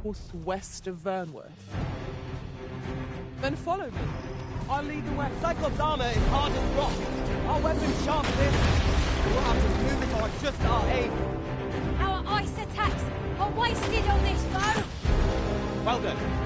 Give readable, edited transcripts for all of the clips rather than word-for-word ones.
northwest of Vernworth. Then follow me. I'll lead the way. Cyclops' armor is hard as rock. Our weapons sharp as this. We'll have to move it on just our aim. Our ice attacks are wasted on this foe. Well done.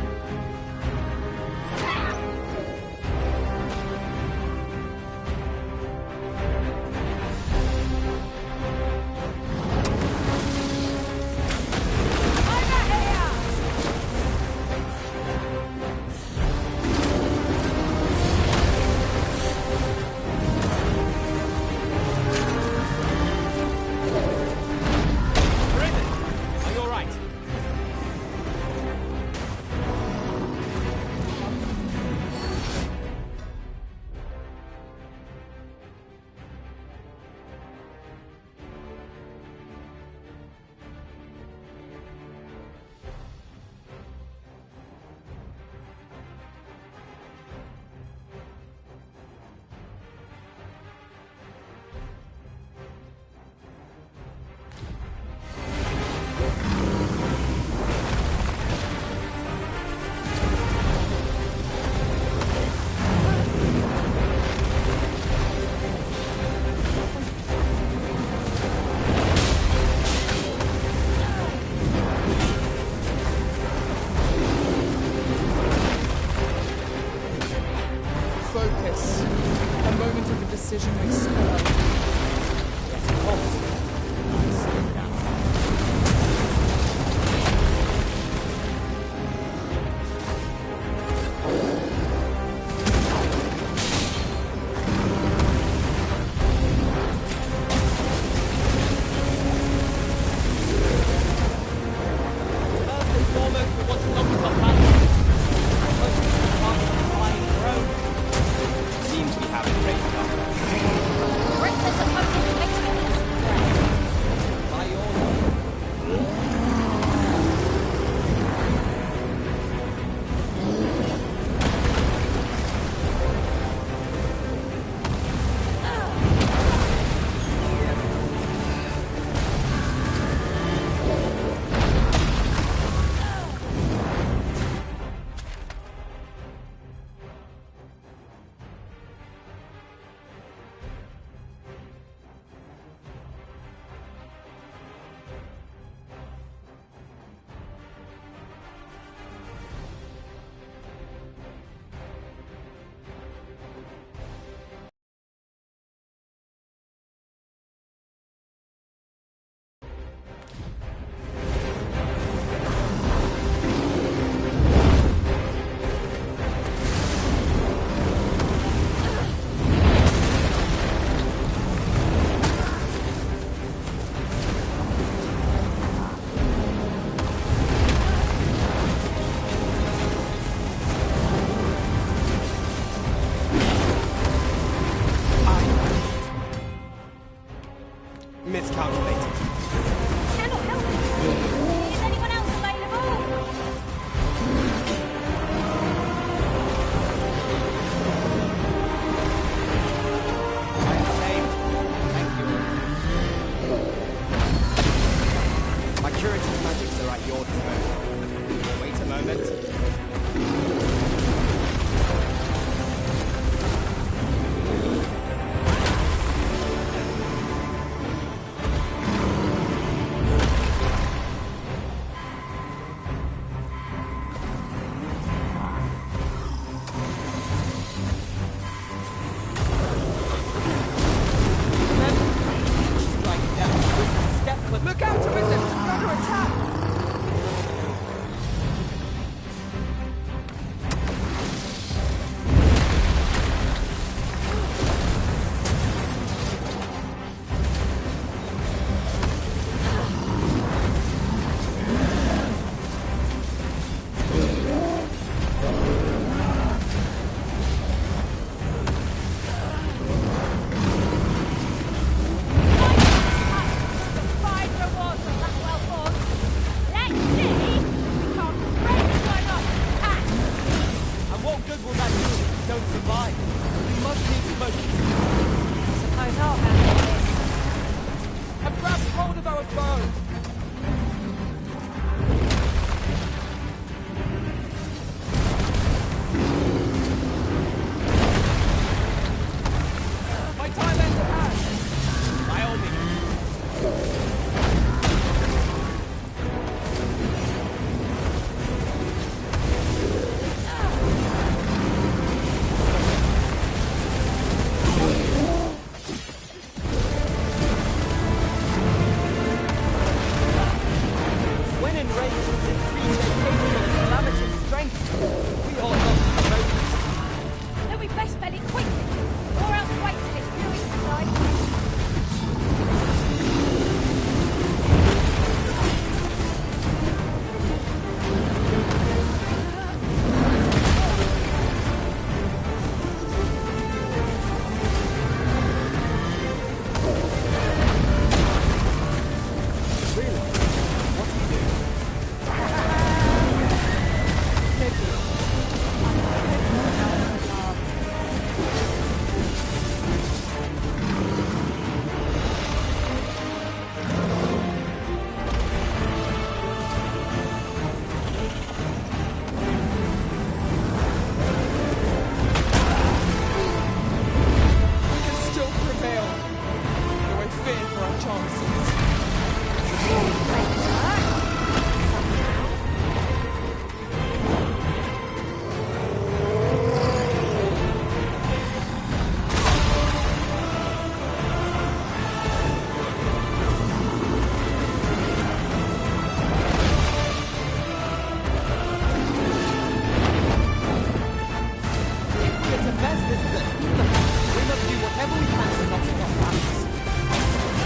we plan to knock it off balance?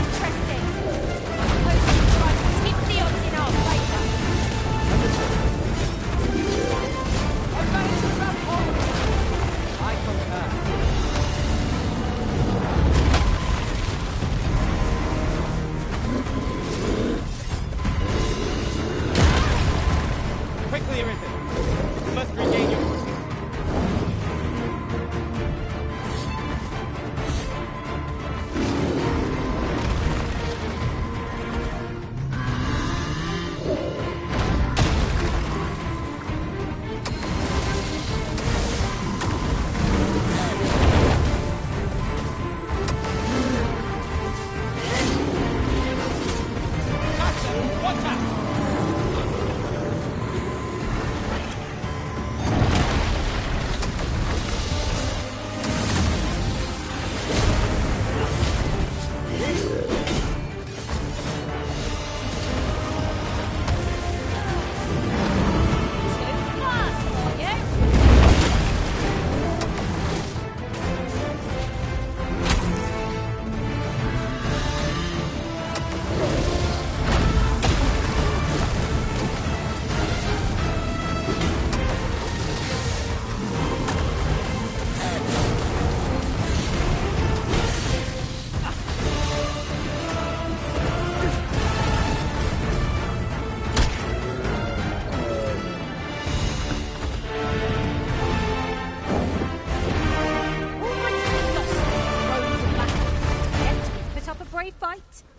Interesting. I suppose we can try to tip the odds in our favour. I've managed to grab hold of it. I concur. Quickly, Arisen. You must regain your footing.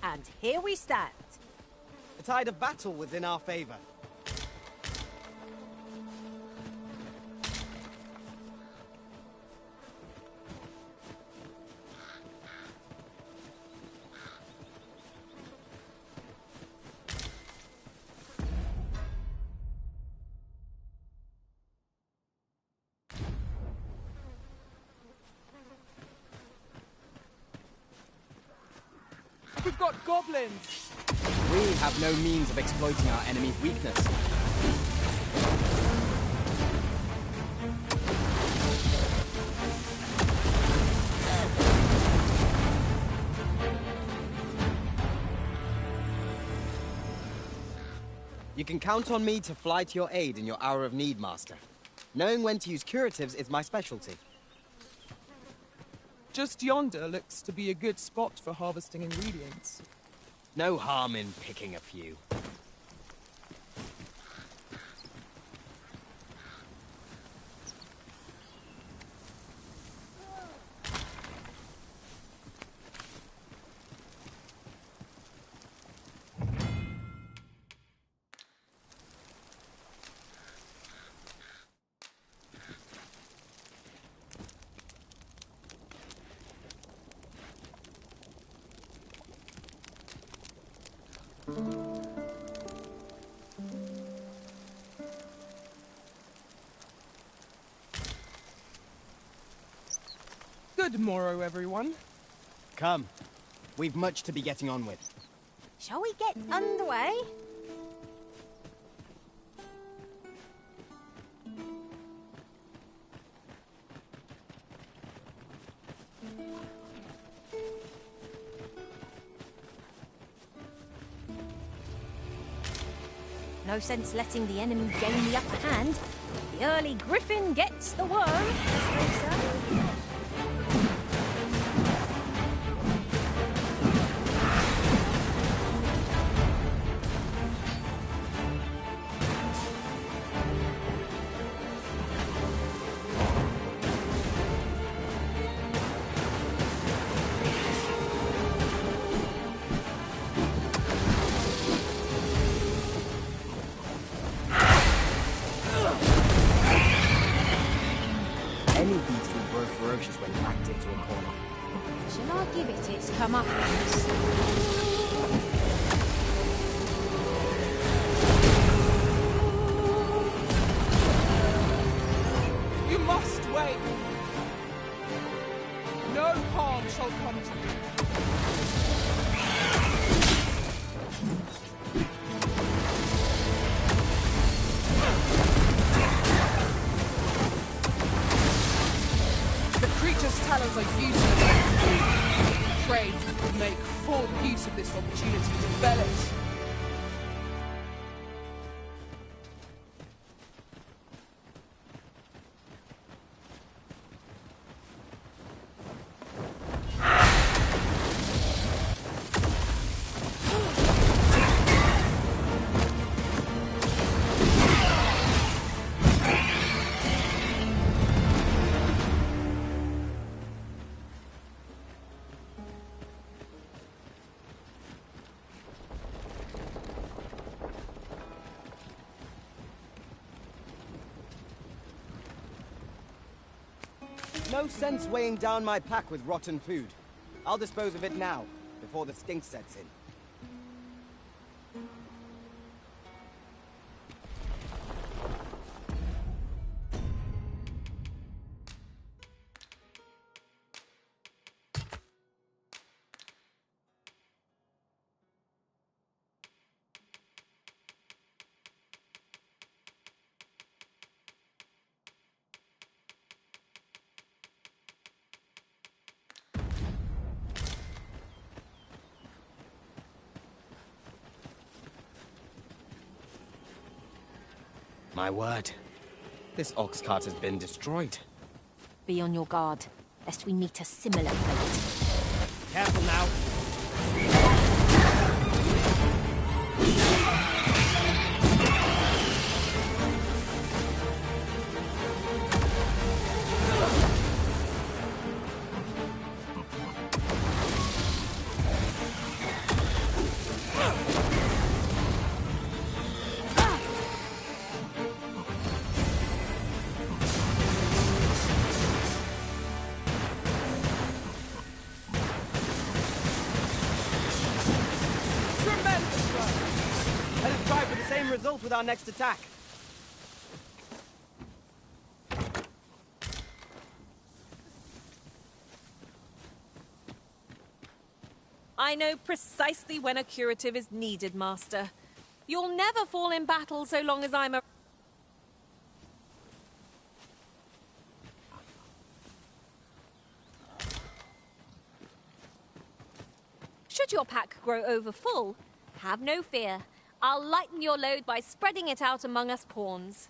And here we stand. The tide of battle was in our favor. We've got goblins! We have no means of exploiting our enemy's weakness. You can count on me to fly to your aid in your hour of need, Master. Knowing when to use curatives is my specialty. Just yonder looks to be a good spot for harvesting ingredients. No harm in picking a few. Good morrow, everyone. Come. We've much to be getting on with. Shall we get underway? No sense letting the enemy gain the upper hand. The early griffin gets the worm, as they say. Any beast will grow ferocious when backed into a corner. Shall I give it its comeuppance? You must wait! No harm shall come to you. The creature's talents are useless. Pray, make full use of this opportunity to fell it. No sense weighing down my pack with rotten food. I'll dispose of it now, before the stink sets in. My word. This ox cart has been destroyed. Be on your guard, lest we meet a similar fate. Careful now. Result with our next attack. I know precisely when a curative is needed, Master. You'll never fall in battle so long as I'm a... Should your pack grow over full, have no fear. I'll lighten your load by spreading it out among us pawns.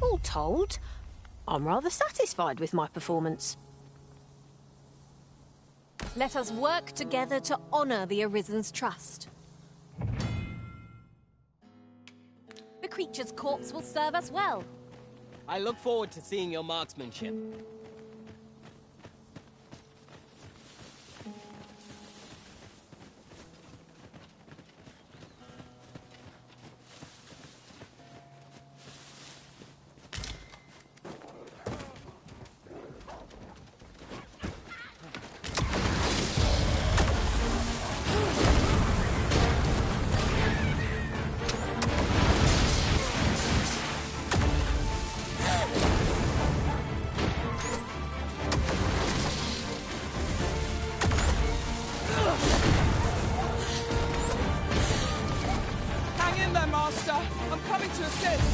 All told, I'm rather satisfied with my performance. Let us work together to honor the Arisen's trust. The creature's corpse will serve us well. I look forward to seeing your marksmanship. I'm coming to assist.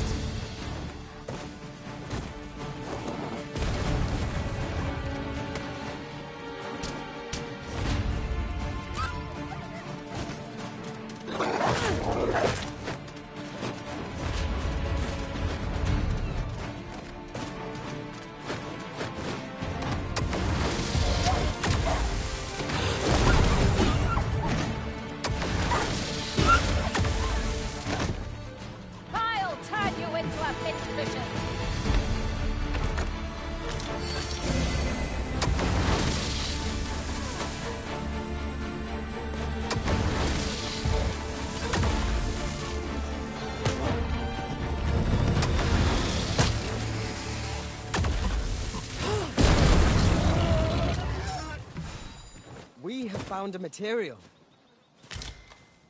We have found a material.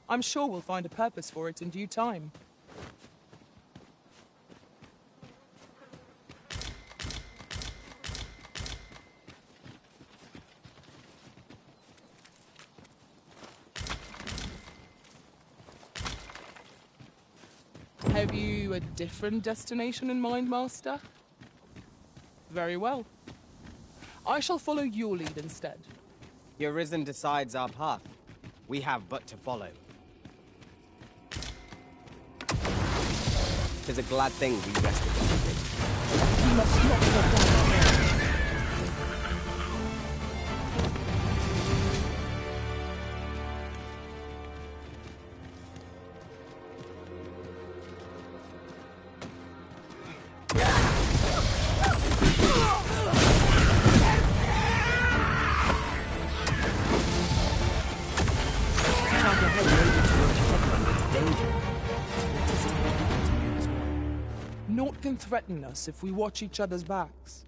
I'm sure we'll find a purpose for it in due time. Have you a different destination in mind, Master? Very well. I shall follow your lead instead. The Arisen decides our path. We have but to follow. 'Tis a glad thing we rested yesterday. We must not go down that road. Naught can threaten us if we watch each other's backs.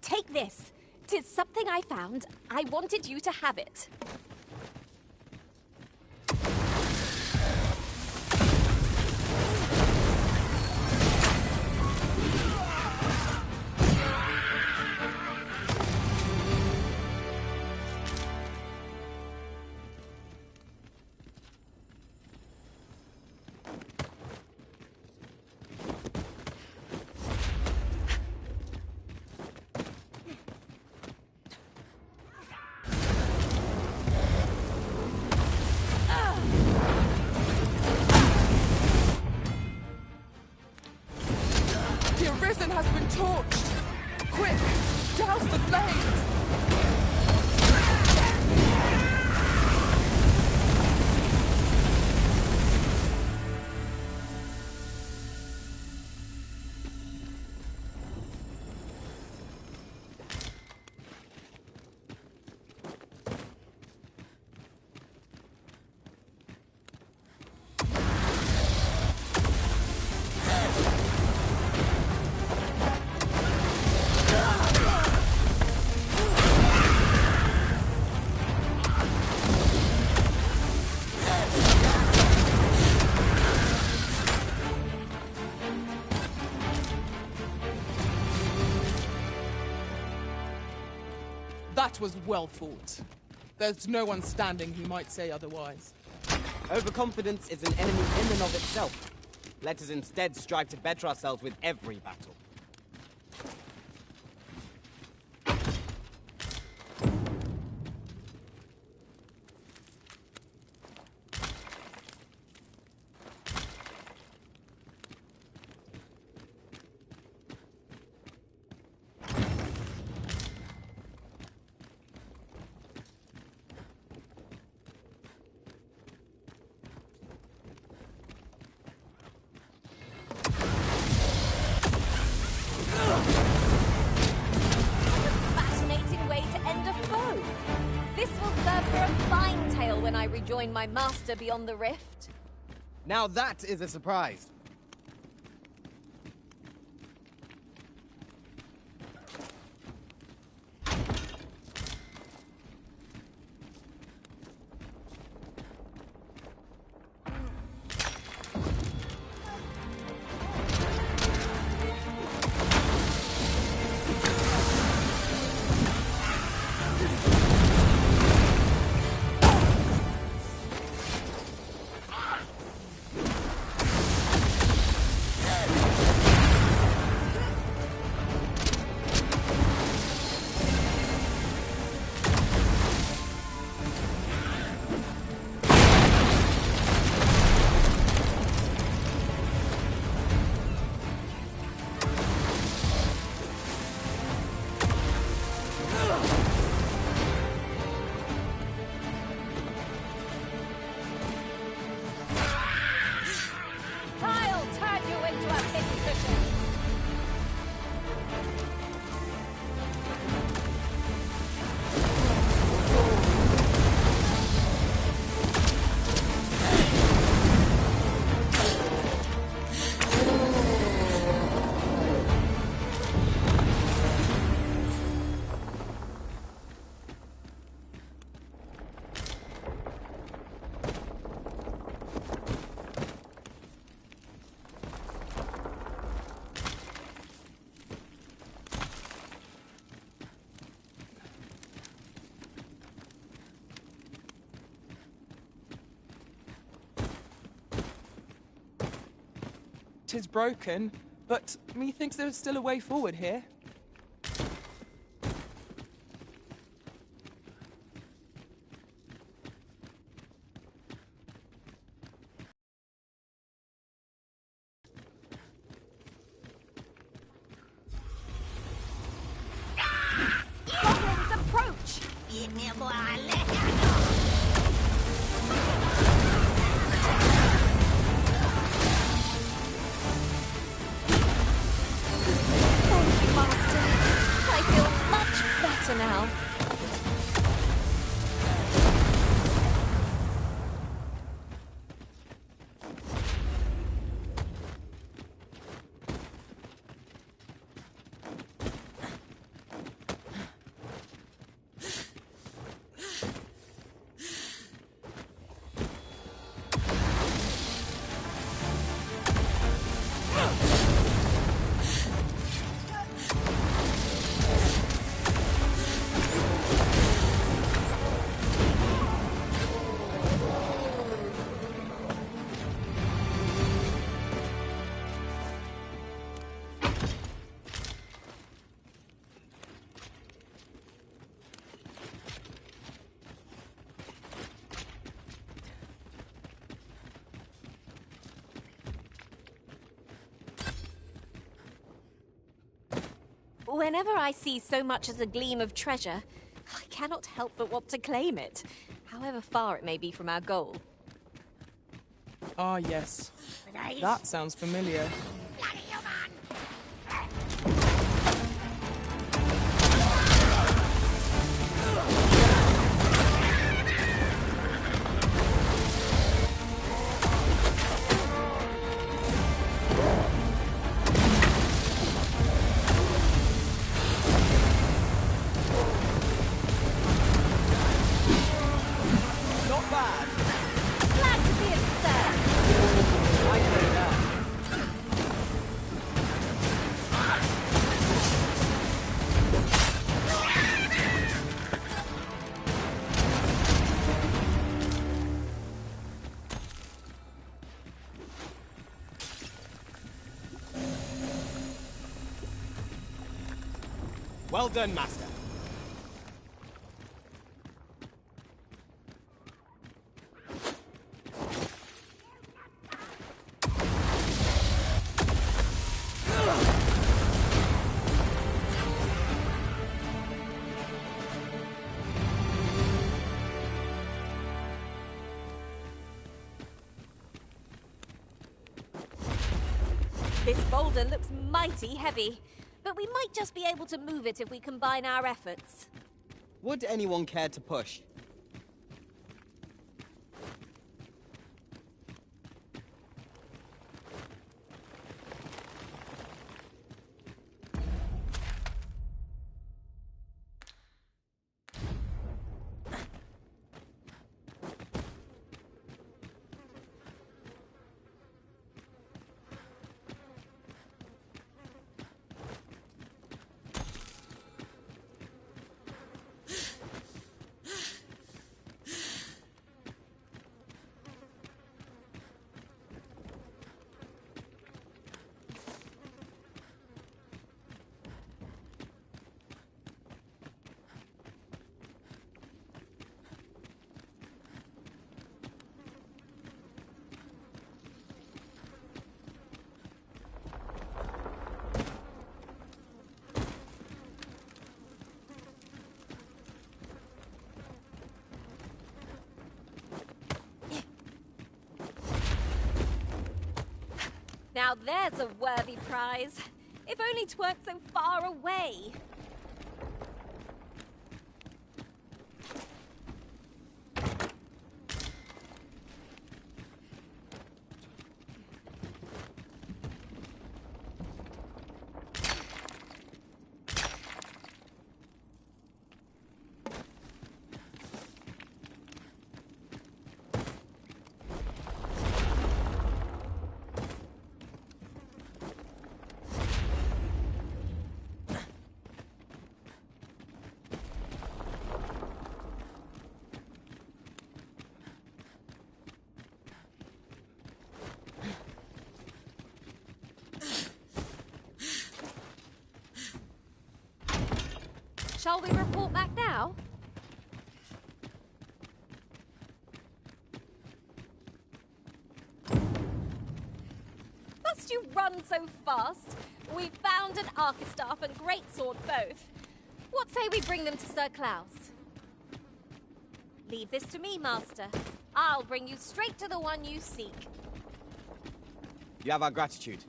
Take this. 'Tis something I found. I wanted you to have it. The Arisen has been torched! Quick! Douse the flames! That was well fought. There's no one standing who might say otherwise. Overconfidence is an enemy in and of itself. Let us instead strive to better ourselves with every battle. Fascinating way to end a foe. This will serve for a fine tale when I rejoin my master beyond the rift. Now that is a surprise. I'll turn you into a pincushion. is broken, but methinks there is still a way forward here. Goblins approach! Thank you, Master. I feel much better now. Whenever I see so much as a gleam of treasure, I cannot help but want to claim it, however far it may be from our goal. Ah, yes. That sounds familiar. Not bad. Glad to be of service. I know that. Well done, Master. This boulder looks mighty heavy, but we might just be able to move it if we combine our efforts. Would anyone care to push? Now there's a worthy prize. If only 'tweren't so far away. Shall we report back now? Must you run so fast? We found an Archistaff and Greatsword both. What say we bring them to Sir Klaus? Leave this to me, Master. I'll bring you straight to the one you seek. You have our gratitude.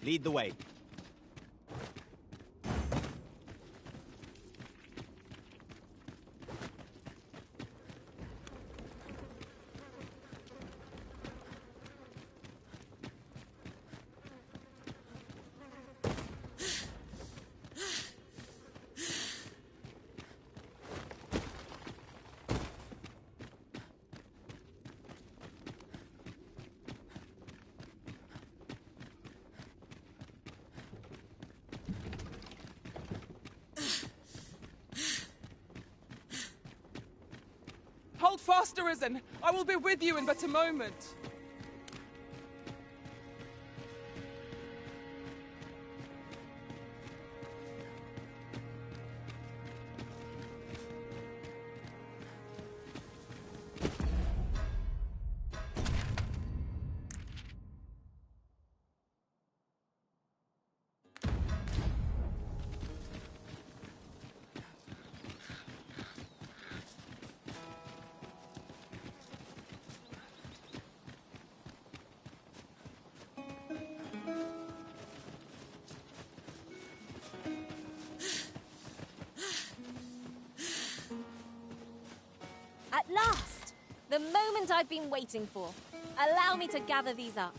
Lead the way. Hold fast, Arisen! I will be with you in but a moment. At last! The moment I've been waiting for. Allow me to gather these up.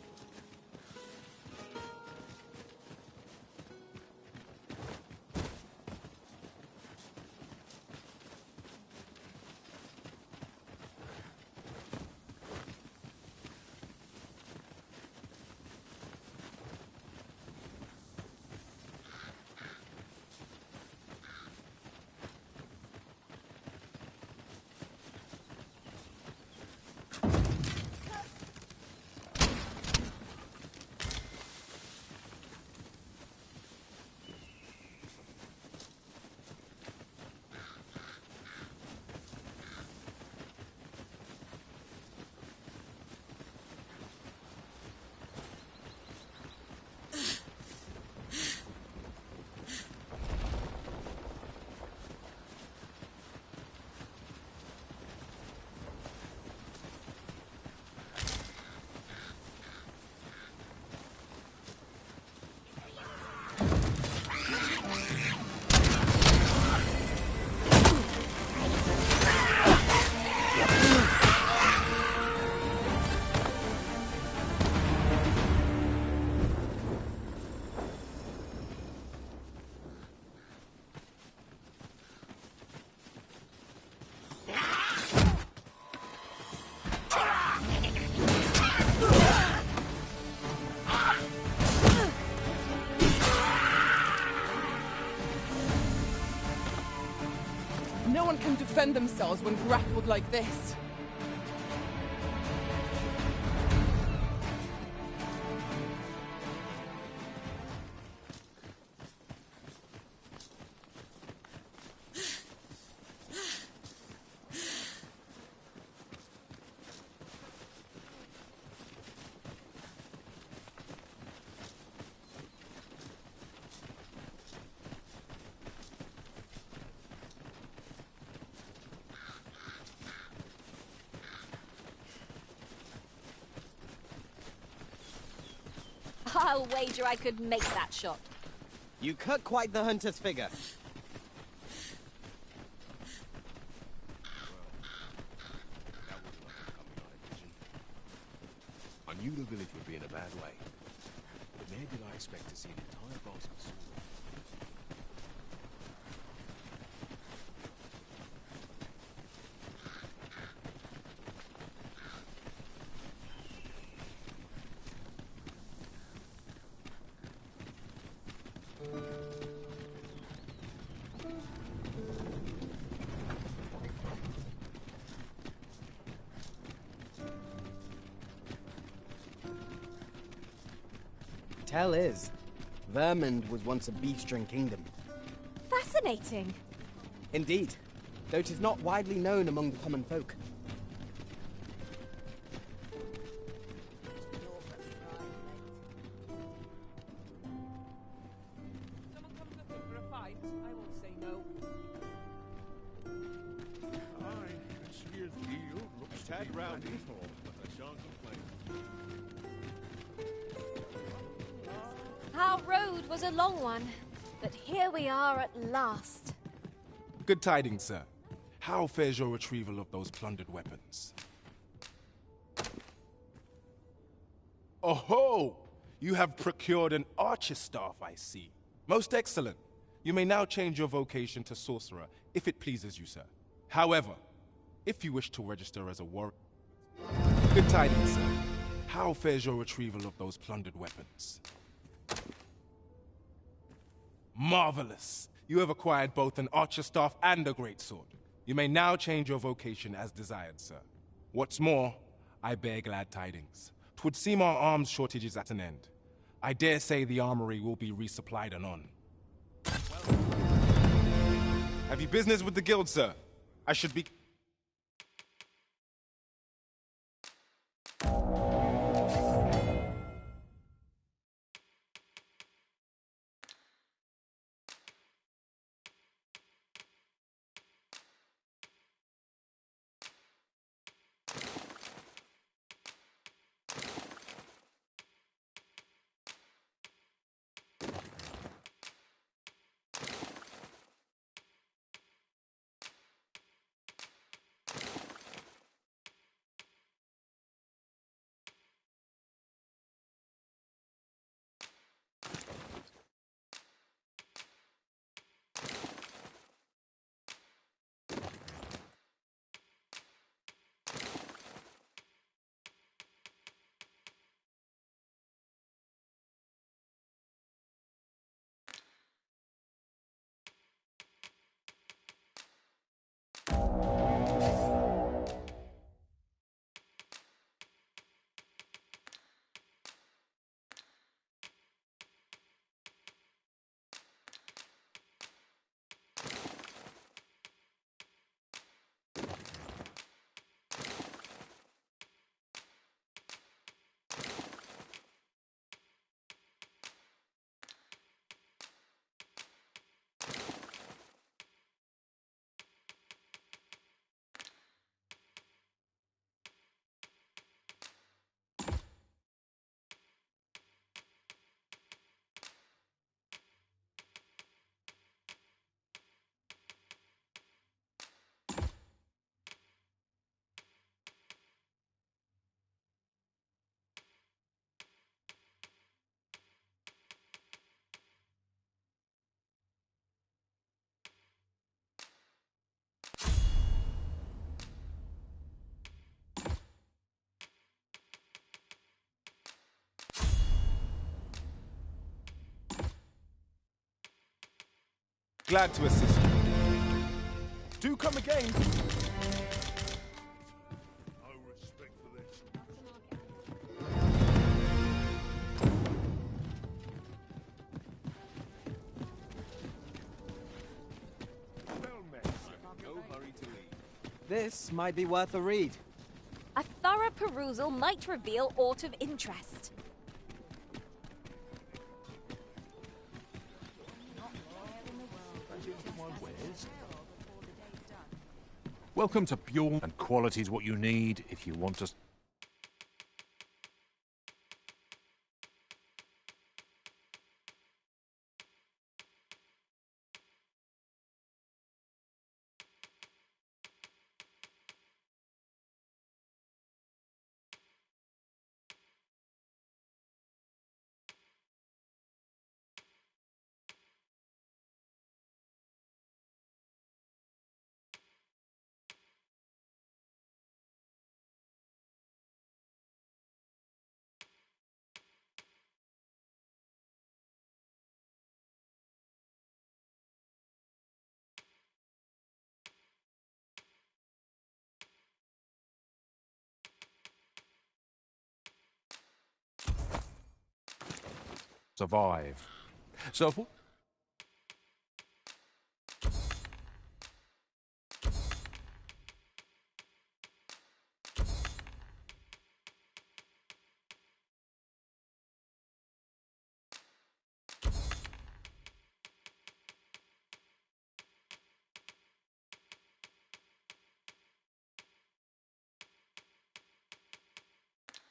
No one can defend themselves when grappled like this. I'll wager I could make that shot. You cut quite the hunter's figure. I knew the village would be in a bad way, but never did I expect to see an entire basket of swords. Tell is, Vermund was once a beef-string kingdom. Fascinating. Indeed, though 'tis not widely known among the common folk. Someone comes looking for a fight, I won't say no. Aye, Considier's deal looks tad rowdy, but I shan't complain. Our road was a long one, but here we are at last. Good tidings, sir. How fares your retrieval of those plundered weapons? Oh-ho! You have procured an archer staff, I see. Most excellent. You may now change your vocation to sorcerer, if it pleases you, sir. However, if you wish to register as a warrior... Good tidings, sir. How fares your retrieval of those plundered weapons? Marvelous! You have acquired both an archer staff and a greatsword. You may now change your vocation as desired, sir. What's more, I bear glad tidings. 'Twould seem our arms shortage is at an end. I dare say the armory will be resupplied anon. Have you business with the guild, sir? I should be... Glad to assist you. Do come again. No respect for this. Well met, sir. No hurry to leave. This might be worth a read. A thorough perusal might reveal aught of interest. Welcome to Bjorn, and quality is what you need if you want to... survive. So,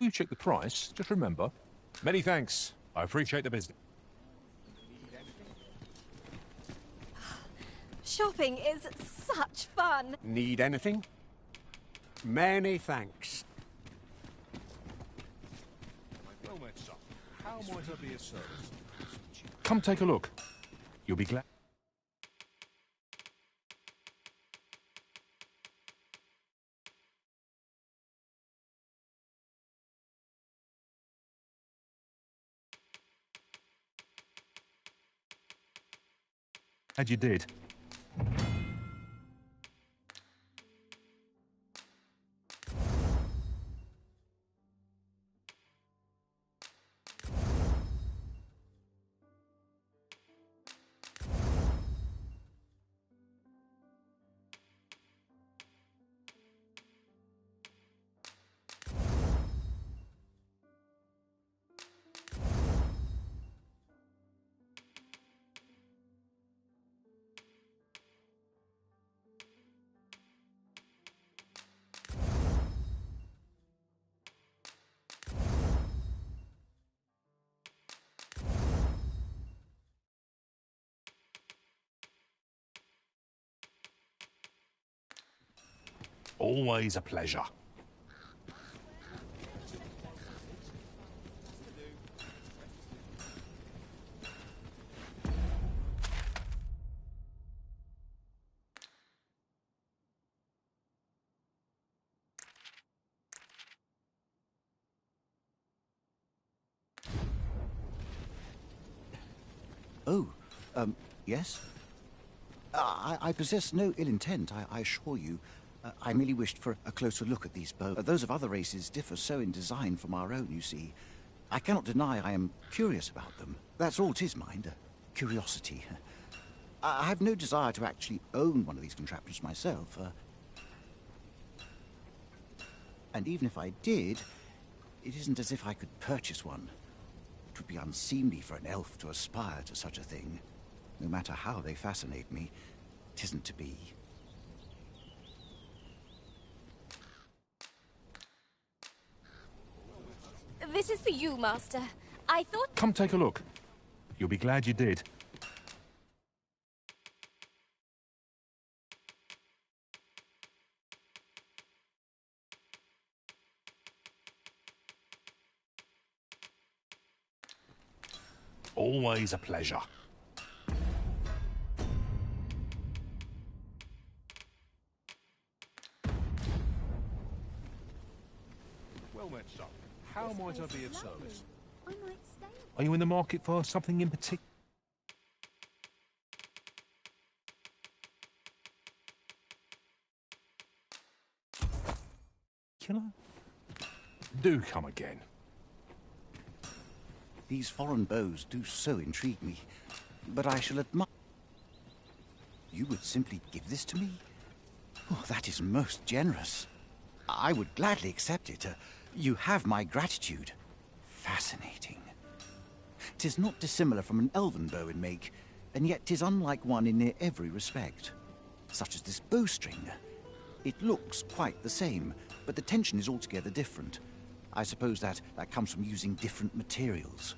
You check the price, just remember. Many thanks. I appreciate the business. Shopping is such fun. Need anything? Many thanks. Well met, son. How might I be of service? Come take a look. You'll be glad. Glad you did. Always a pleasure. Oh, yes? I possess no ill intent, I assure you. I merely wished for a closer look at these bows. Those of other races differ so in design from our own, you see. I cannot deny I am curious about them. That's all 'tis, mind, curiosity. I have no desire to actually own one of these contraptions myself. And even if I did, it isn't as if I could purchase one. It would be unseemly for an elf to aspire to such a thing. No matter how they fascinate me, 'tisn't to be. This is for you, Master. I thought... Come take a look. You'll be glad you did. Always a pleasure. Well met, son. How might I be of service? I might stay. Are you in the market for something in particular? Do come again. These foreign bows do so intrigue me, but I shall admire... You would simply give this to me? Oh, that is most generous. I would gladly accept it. You have my gratitude. Fascinating. 'Tis not dissimilar from an elven bow in make, and yet 'tis unlike one in near every respect. Such as this bowstring. It looks quite the same, but the tension is altogether different. I suppose that comes from using different materials.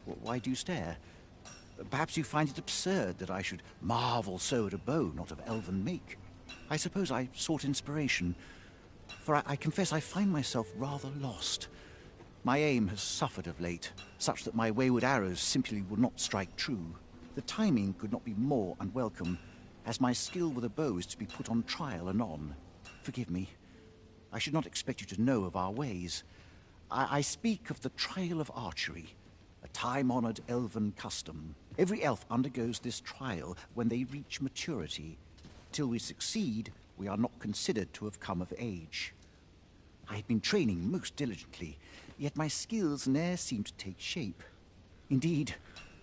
Why do you stare? Perhaps you find it absurd that I should marvel so at a bow not of elven make. I suppose I sought inspiration, for I confess I find myself rather lost. My aim has suffered of late, such that my wayward arrows simply will not strike true. The timing could not be more unwelcome, as my skill with a bow is to be put on trial anon. Forgive me. I should not expect you to know of our ways. I speak of the trial of archery, a time-honored elven custom. Every elf undergoes this trial when they reach maturity. Till we succeed, we are not considered to have come of age. I have been training most diligently, yet my skills ne'er seem to take shape. Indeed,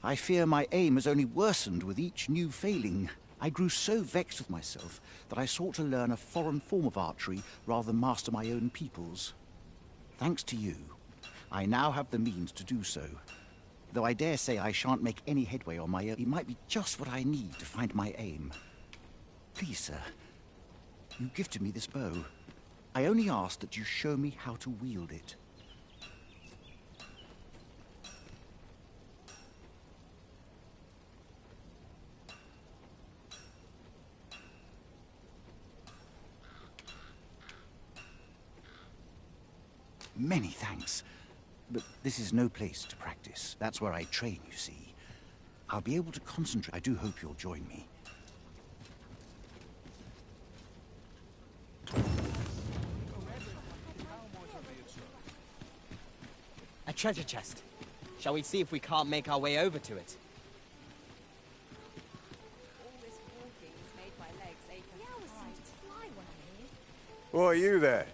I fear my aim has only worsened with each new failing. I grew so vexed with myself that I sought to learn a foreign form of archery rather than master my own people's. Thanks to you, I now have the means to do so. Though I dare say I shan't make any headway on my own, it might be just what I need to find my aim. Please, sir, you gifted me this bow. I only ask that you show me how to wield it. Many thanks. But this is no place to practice. That's where I train, you see. I'll be able to concentrate. I do hope you'll join me. A treasure chest. Shall we see if we can't make our way over to it? Who are you there?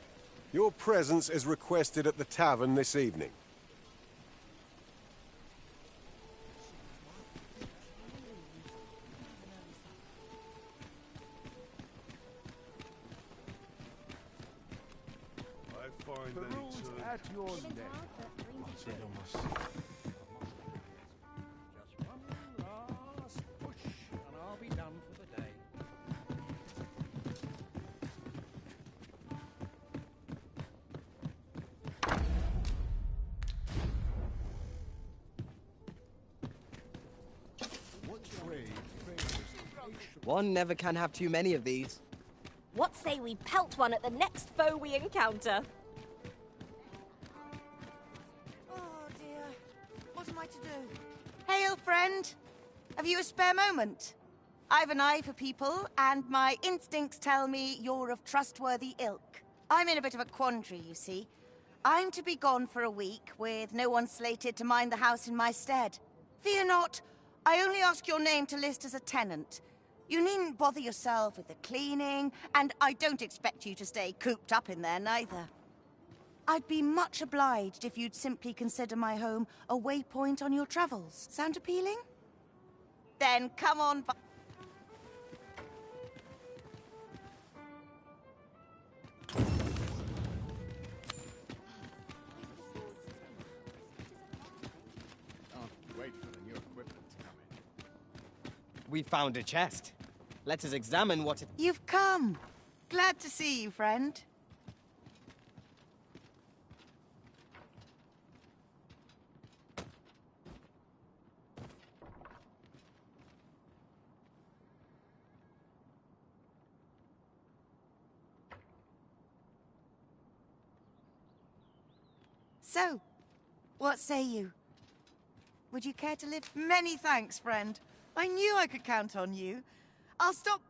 Your presence is requested at the tavern this evening. I find the rules at your neck. Just one last push, and I'll be done for the day. One never can have too many of these. What say we pelt one at the next foe we encounter? Oh dear. What am I to do? Hail, friend. Have you a spare moment? I've an eye for people, and my instincts tell me you're of trustworthy ilk. I'm in a bit of a quandary, you see. I'm to be gone for a week, with no one slated to mind the house in my stead. Fear not. I only ask your name to list as a tenant. You needn't bother yourself with the cleaning, and I don't expect you to stay cooped up in there, neither. I'd be much obliged if you'd simply consider my home a waypoint on your travels. Sound appealing? Then come on by. Wait for the new equipment to come in. We found a chest. Let us examine what it... You've come. Glad to see you, friend. So, what say you? Would you care to live? Many thanks, friend. I knew I could count on you. I'll stop.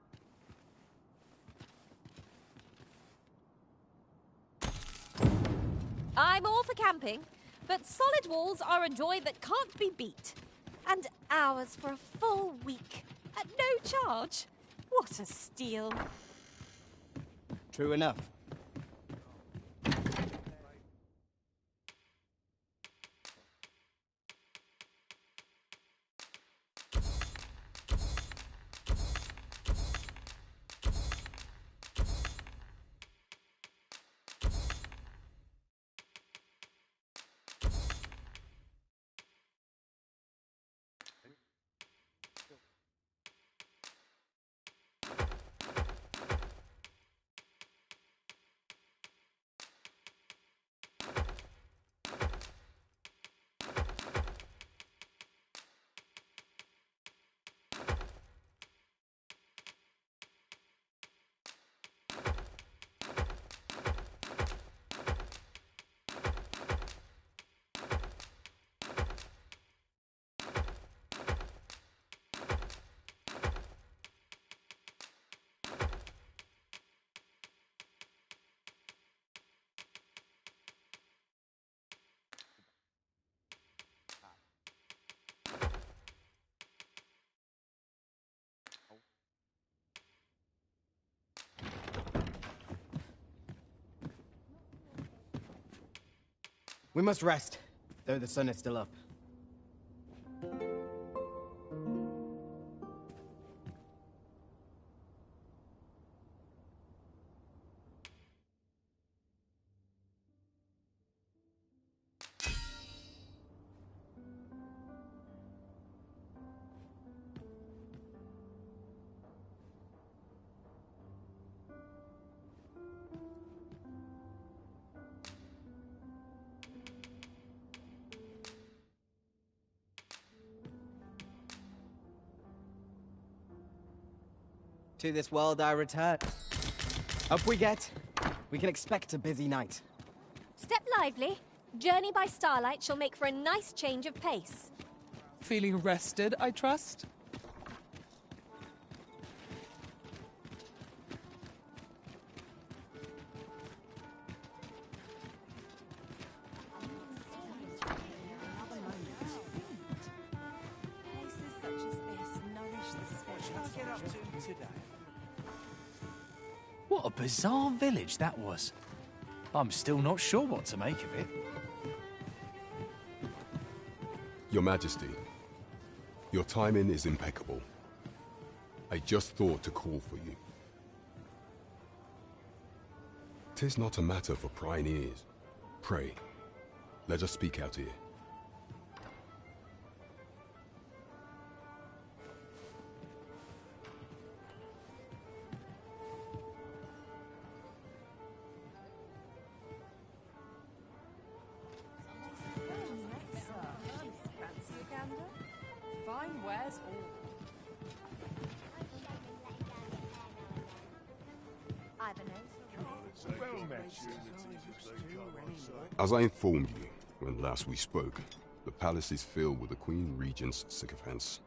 I'm all for camping, but solid walls are a joy that can't be beat. And hours for a full week at no charge. What a steal. True enough. We must rest, though the sun is still up. To this world I return. Up we get. We can expect a busy night. Step lively. Journey by starlight shall make for a nice change of pace. Feeling rested, I trust? What a bizarre village that was. I'm still not sure what to make of it. Your Majesty, your timing is impeccable. I just thought to call for you. 'Tis not a matter for prying ears. Pray, let us speak out here. Fine wares As I informed you when last we spoke, the palace is filled with the Queen Regent's sycophants.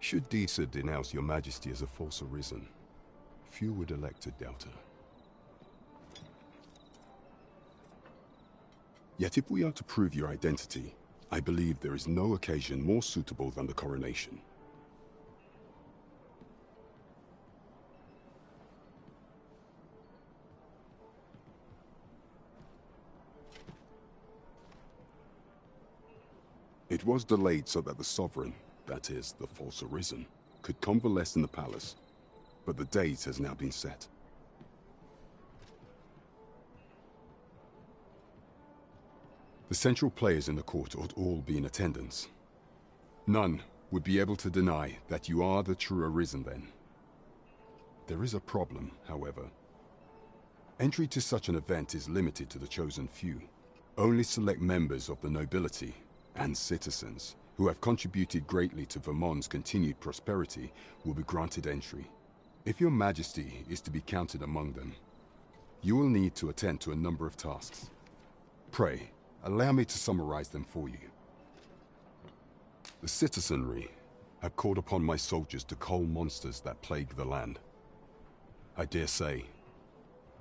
Should Disa denounce your Majesty as a false arisen, few would elect to doubt her. Yet if we are to prove your identity, I believe there is no occasion more suitable than the coronation. It was delayed so that the sovereign, that is, the false arisen, could convalesce in the palace, but the date has now been set. The central players in the court ought all be in attendance. None would be able to deny that you are the true arisen then. There is a problem, however. Entry to such an event is limited to the chosen few. Only select members of the nobility and citizens who have contributed greatly to Vermont's continued prosperity will be granted entry. If your Majesty is to be counted among them, you will need to attend to a number of tasks. Pray, allow me to summarize them for you. The citizenry have called upon my soldiers to cull monsters that plague the land. I dare say,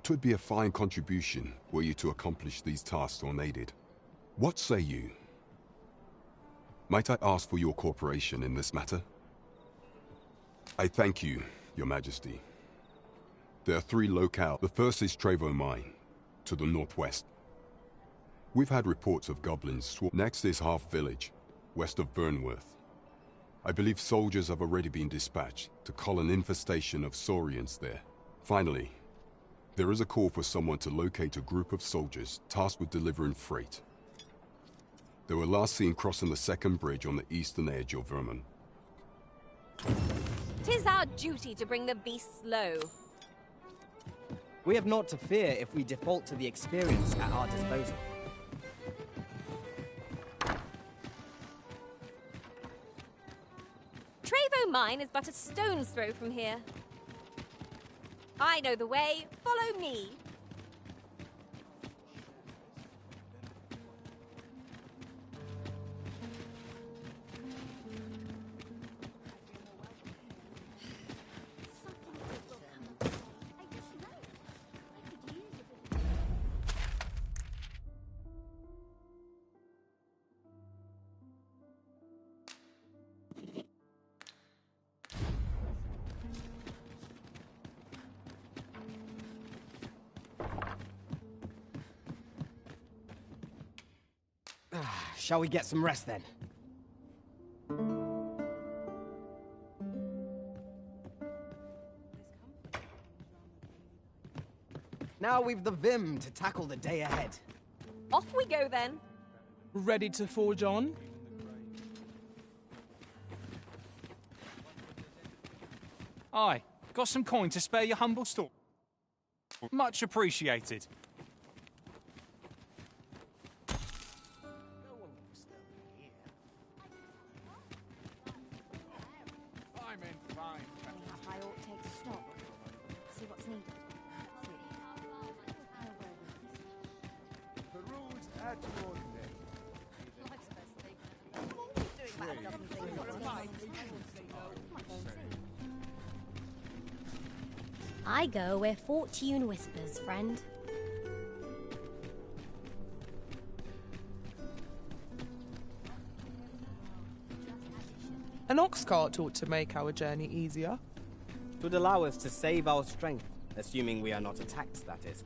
'twould be a fine contribution were you to accomplish these tasks unaided. What say you? Might I ask for your cooperation in this matter? I thank you, Your Majesty. There are 3 locales. The first is Trevo Mine, to the northwest. We've had reports of goblins. Next is Half Village, west of Burnworth. I believe soldiers have already been dispatched to cull an infestation of saurians there. Finally, there is a call for someone to locate a group of soldiers tasked with delivering freight. They were last seen crossing the second bridge on the eastern edge of Vermont. 'Tis our duty to bring the beasts low. We have naught to fear if we default to the experience at our disposal. Trevo Mine is but a stone's throw from here. I know the way. Follow me. Shall we get some rest then? Now we've the vim to tackle the day ahead. Off we go then. Ready to forge on? Aye, got some coin to spare your humble store. Much appreciated. I'm in fine. I ought to take stock. See what's needed. See That's ordinary. I go where fortune whispers, friend. An ox cart ought to make our journey easier. It would allow us to save our strength, assuming we are not attacked, that is.